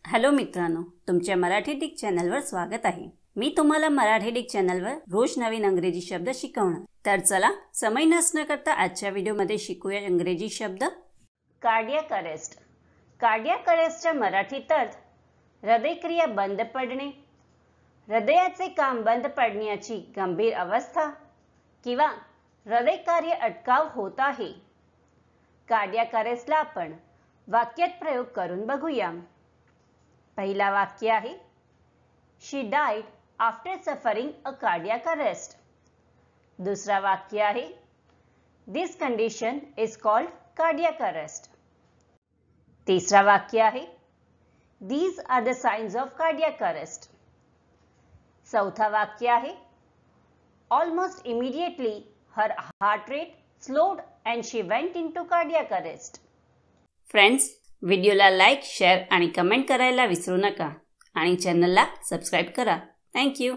Hello मित्रांनो, तुमच्या Marathi Dick चॅनलवर स्वागत आहे। मी तुम्हाला मराठी डिक चॅनलवर रोज नवीन इंग्रजी शब्द शिकवणार। तर चला समय नष्ट न करता आजच्या व्हिडिओमध्ये शिकूया इंग्रजी शब्द। Cardiac arrest. कार्डियक अरेस्टचा मराठीत अर्थ हृदयक्रिया बंद पडणे, हृदयाचे काम बंद पडण्याची गंभीर अवस्था किंवा हृदय कार्य अटकाव होत आहे। कार्डियक अरेस्टला आपण वाक्यात प्रयोग करून बघूया। पहिला वाक्य आहे, she died after suffering a cardiac arrest. दुसरा वाक्य आहे, this condition is called cardiac arrest. तीसरा वाक्य आहे, these are the signs of cardiac arrest। चौथा वाक्य आहे, almost immediately her heart rate slowed and she went into cardiac arrest। Friends, व्हिडिओला लाईक, शेअर आणि कमेंट करायला विसरू नका आणि चॅनलला सबस्क्राइब करा। Thank you.